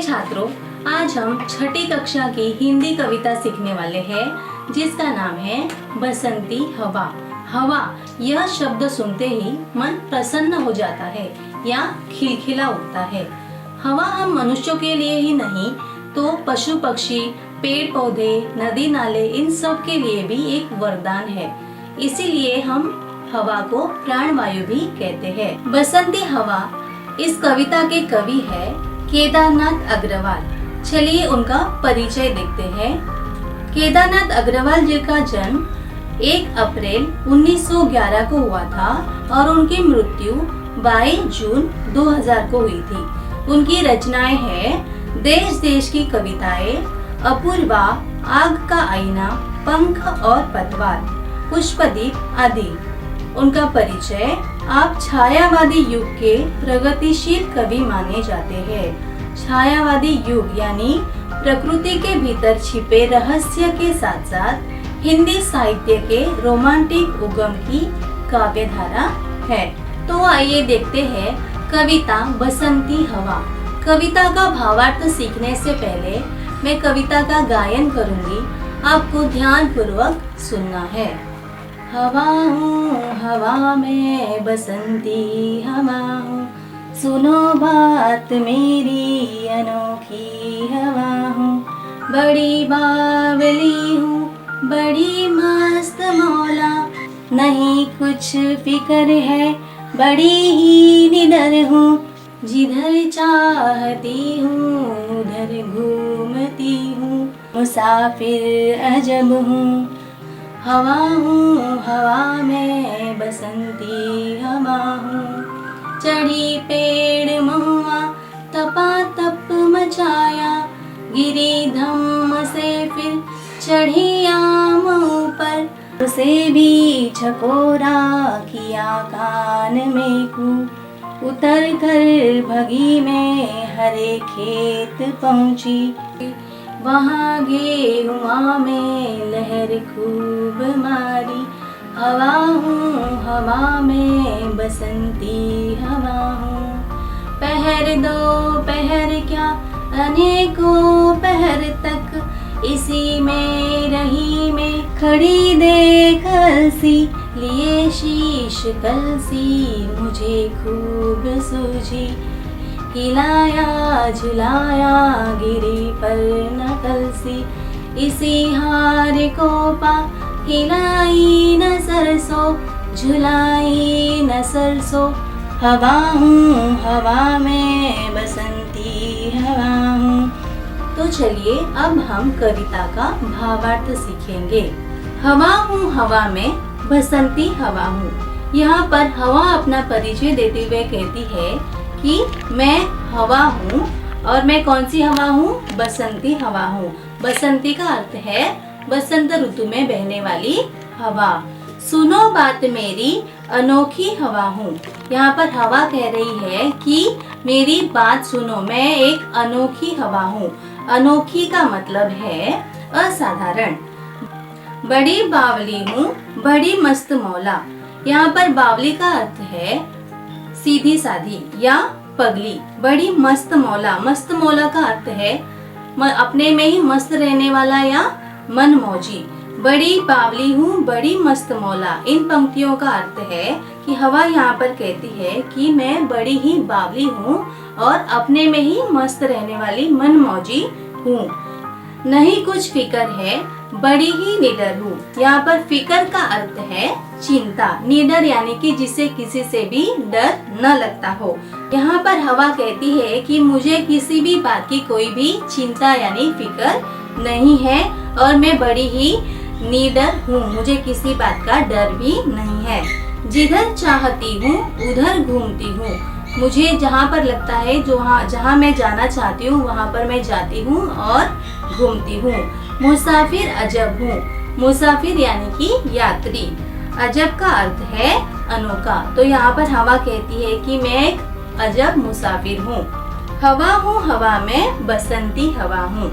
प्रिय छात्रों, आज हम छठी कक्षा की हिंदी कविता सीखने वाले हैं, जिसका नाम है बसंती हवा। हवा यह शब्द सुनते ही मन प्रसन्न हो जाता है या खिलखिला उठता है। हवा हम मनुष्यों के लिए ही नहीं तो पशु पक्षी, पेड़ पौधे, नदी नाले, इन सब के लिए भी एक वरदान है। इसीलिए हम हवा को प्राणवायु भी कहते हैं। बसंती हवा इस कविता के कवि है केदारनाथ अग्रवाल। चलिए उनका परिचय देखते हैं। केदारनाथ अग्रवाल जी का जन्म 1 अप्रैल 1911 को हुआ था और उनकी मृत्यु 22 जून 2000 को हुई थी। उनकी रचनाएं हैं देश देश की कविताएं, अपूर्वा, आग का आईना, पंख और पतवार, पुष्पदीप आदि। उनका परिचय, आप छायावादी युग के प्रगतिशील कवि माने जाते हैं। छायावादी युग यानी प्रकृति के भीतर छिपे रहस्य के साथ साथ हिंदी साहित्य के रोमांटिक उगम की काव्यधारा है। तो आइए देखते हैं कविता बसंती हवा। कविता का भावार्थ सीखने से पहले मैं कविता का गायन करूंगी, आपको ध्यान पूर्वक सुनना है। हवा हूँ हवा में बसंती हवा हूँ, सुनो बात मेरी अनोखी हवा हूँ। बड़ी बावली हूँ, बड़ी मस्त मौला, नहीं कुछ फिक्र है, बड़ी ही निडर हूँ। जिधर चाहती हूँ उधर घूमती हूँ, मुसाफिर अजब हूँ। हवा हूँ हवा में बसंती हवा हूँ, चढ़ी पेड़ महुआ तपा तप मचाया, गिरी धम्म से फिर चढ़ी आम ऊपर, उसे भी छकोरा किया कान में कू। उतर कर भगी में हरे खेत पहुँची, वहाँ गेहुआ में लहर खूब मारी। हवा हूँ हवा में बसंती हवा हूँ, पहर दो पहर क्या अनेकों पहर तक, इसी में रही मैं खड़ी देख अलसी, लिए शीश कलसी मुझे खूब सूझी। हिलाया झुलाया गिरी पर न कलसी, इसी हार को पा हिलाई न सरसों, झुलाई न सरसों। हवा हूँ हवा में बसंती हवा हूँ। तो चलिए अब हम कविता का भावार्थ सीखेंगे। हवा हूँ हवा में बसंती हवा हूँ। यहाँ पर हवा अपना परिचय देते हुए कहती है कि मैं हवा हूँ और मैं कौन सी हवा हूँ? बसंती हवा हूँ। बसंती का अर्थ है बसंत ऋतु में बहने वाली हवा। सुनो बात मेरी अनोखी हवा हूँ। यहाँ पर हवा कह रही है कि मेरी बात सुनो, मैं एक अनोखी हवा हूँ। अनोखी का मतलब है असाधारण। बड़ी बावली हूँ, बड़ी मस्त मौला। यहाँ पर बावली का अर्थ है सीधी साधी या पगली। बड़ी मस्त मौला, मस्त मौला का अर्थ है अपने में ही मस्त रहने वाला या मन मौजी। बड़ी बावली हूँ, बड़ी मस्त मौला। इन पंक्तियों का अर्थ है कि हवा यहाँ पर कहती है कि मैं बड़ी ही बावली हूँ और अपने में ही मस्त रहने वाली मन मौजी हूँ। नहीं कुछ फिक्र है, बड़ी ही निडर हूँ। यहाँ पर फिक्र का अर्थ है चिंता। निडर यानी कि जिसे किसी से भी डर न लगता हो। यहाँ पर हवा कहती है कि मुझे किसी भी बात की कोई भी चिंता यानी फिक्र नहीं है और मैं बड़ी ही निडर हूँ, मुझे किसी बात का डर भी नहीं है। जिधर चाहती हूँ उधर घूमती हूँ। मुझे जहाँ पर लगता है जहाँ मैं जाना चाहती हूँ वहाँ पर मैं जाती हूँ और घूमती हूँ। मुसाफिर अजब हूँ। मुसाफिर यानी कि यात्री। अजब का अर्थ है अनोखा। तो यहाँ पर हवा कहती है कि मैं एक अजब मुसाफिर हूँ। हवा हूँ हवा में बसंती हवा हूँ,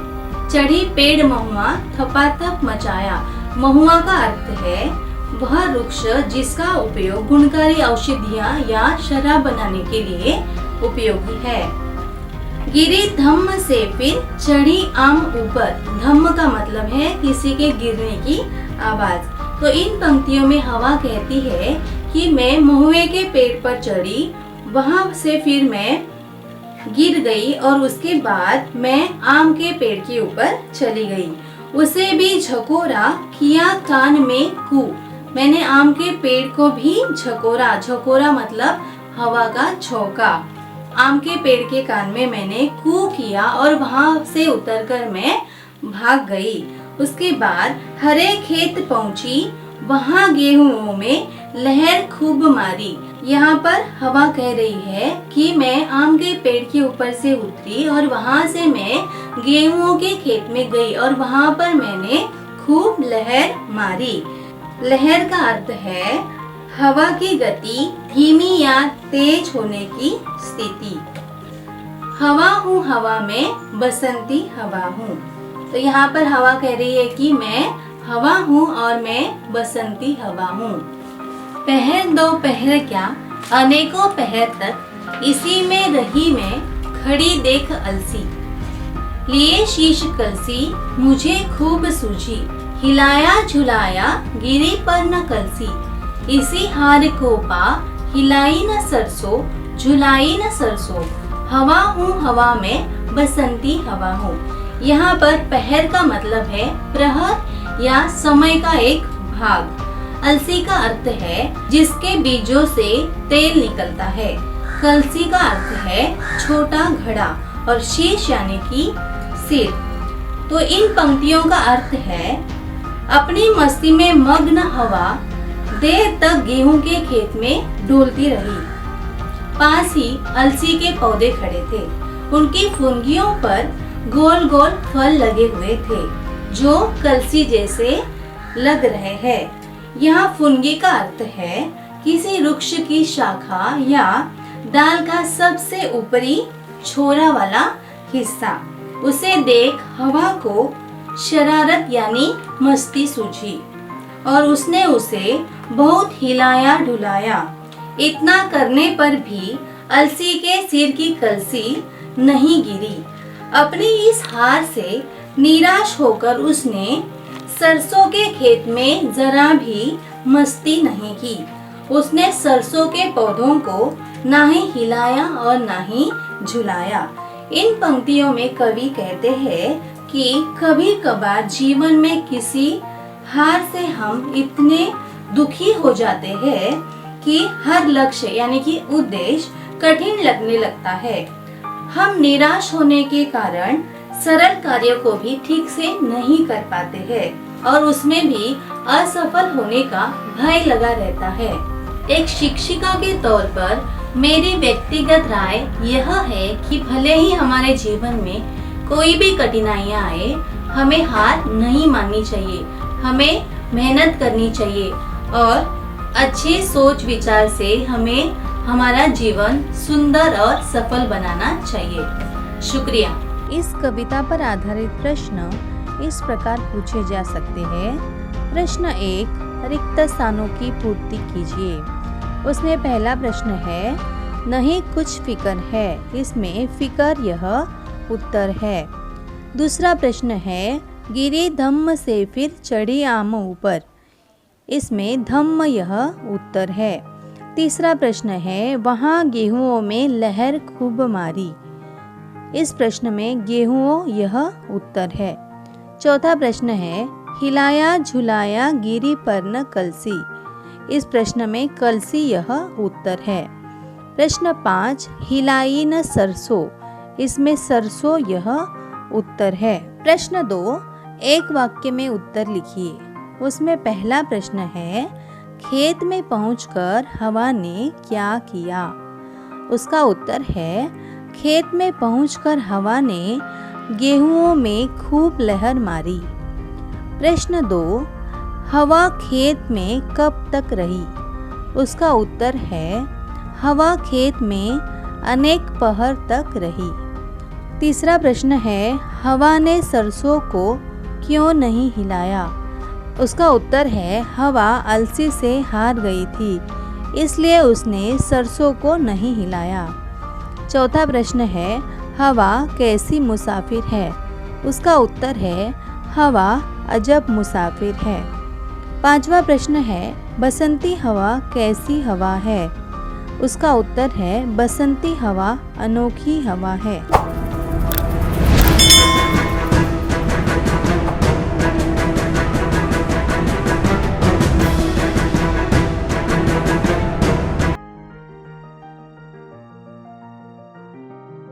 चढ़ी पेड़ महुआ थपाथप मचाया। महुआ का अर्थ है वह वृक्ष जिसका उपयोग गुणकारी औषधियाँ या शराब बनाने के लिए उपयोगी है। गिरी धम्म से फिर चढ़ी आम ऊपर। धम्म का मतलब है किसी के गिरने की आवाज। तो इन पंक्तियों में हवा कहती है कि मैं महुए के पेड़ पर चढ़ी, वहां से फिर मैं गिर गई और उसके बाद मैं आम के पेड़ के ऊपर चली गई। उसे भी झकोरा किया कान में कू। मैंने आम के पेड़ को भी झकोरा। झकोरा मतलब हवा का झोंका। आम के पेड़ के कान में मैंने कू किया और वहां से उतरकर मैं भाग गई। उसके बाद हरे खेत पहुंची, वहां गेहूं में लहर खूब मारी। यहाँ पर हवा कह रही है कि मैं आम के पेड़ के ऊपर से उतरी और वहां से मैं गेहूं के खेत में गई और वहां पर मैंने खूब लहर मारी। लहर का अर्थ है हवा की गति, धीमी या तेज होने की स्थिति। हवा हूँ हवा में, बसंती हवा हूँ। तो यहाँ पर हवा कह रही है कि मैं हवा हूँ और मैं बसंती हवा हूँ। पहर दो पहर क्या, अनेकों पहर तक इसी में रही मैं, खड़ी देख अलसी। लिए शीश कलसी, मुझे खूब सूझी, हिलाया झुलाया गिरी पर न कलसी। इसी हार को पा, हिलाई न सरसों, झुलाई न सरसों। हवा हूँ हवा में, बसंती हवा हूँ। यहाँ पर पहर का मतलब है प्रहर या समय का एक भाग। अलसी का अर्थ है जिसके बीजों से तेल निकलता है। कलसी का अर्थ है छोटा घड़ा और शीश यानी कि सिर। तो इन पंक्तियों का अर्थ है अपनी मस्ती में मग्न हवा देर तक गेहूं के खेत में डोलती रही। पास ही अलसी के पौधे खड़े थे। उनकी फुनगियों पर गोल गोल फल लगे हुए थे जो कलसी जैसे लग रहे हैं। यहाँ फुनगी का अर्थ है किसी वृक्ष की शाखा या डाल का सबसे ऊपरी छोरा वाला हिस्सा। उसे देख हवा को शरारत यानी मस्ती सूझी और उसने उसे बहुत हिलाया डुलाया। इतना करने पर भी अलसी के सिर की कलसी नहीं गिरी। अपनी इस हार से निराश होकर उसने सरसों के खेत में जरा भी मस्ती नहीं की। उसने सरसों के पौधों को ना ही हिलाया और ना ही झुलाया। इन पंक्तियों में कवि कहते हैं कि कभी कभार जीवन में किसी हार से हम इतने दुखी हो जाते हैं कि हर लक्ष्य यानी कि उद्देश्य कठिन लगने लगता है। हम निराश होने के कारण सरल कार्यों को भी ठीक से नहीं कर पाते हैं और उसमें भी असफल होने का भय लगा रहता है। एक शिक्षिका के तौर पर मेरी व्यक्तिगत राय यह है कि भले ही हमारे जीवन में कोई भी कठिनाइयां आए, हमें हार नहीं माननी चाहिए। हमें मेहनत करनी चाहिए और अच्छे सोच विचार से हमें हमारा जीवन सुंदर और सफल बनाना चाहिए। शुक्रिया। इस कविता पर आधारित प्रश्न इस प्रकार पूछे जा सकते हैं। प्रश्न 1, रिक्त स्थानों की पूर्ति कीजिए। उसमें पहला प्रश्न है नहीं कुछ फिक्र है, इसमें फिक्र यह उत्तर है। दूसरा प्रश्न है गिरी धम्म से फिर चढ़ी आम ऊपर, इसमें धम्म यह उत्तर है। तीसरा प्रश्न है वहाँ गेहूं में लहर खूब मारी, इस प्रश्न में गेहूं यह उत्तर है। चौथा प्रश्न है हिलाया झुलाया गिरी पर न कलसी, इस प्रश्न में कलसी यह उत्तर है। प्रश्न 5 हिलाई न सरसों, इसमें सरसों यह उत्तर है। प्रश्न 2 एक वाक्य में उत्तर लिखिए। उसमें पहला प्रश्न है खेत में पहुंचकर हवा ने क्या किया, उसका उत्तर है खेत में पहुंचकर हवा ने गेहूं में खूब लहर मारी। प्रश्न 2 हवा खेत में कब तक रही, उसका उत्तर है हवा खेत में अनेक पहर तक रही। तीसरा प्रश्न है हवा ने सरसों को क्यों नहीं हिलाया, उसका उत्तर है हवा अलसी से हार गई थी, इसलिए उसने सरसों को नहीं हिलाया। चौथा प्रश्न है हवा कैसी मुसाफिर है? उसका उत्तर है हवा अजब मुसाफिर है। 5वां प्रश्न है बसंती हवा कैसी हवा है? उसका उत्तर है बसंती हवा अनोखी हवा है।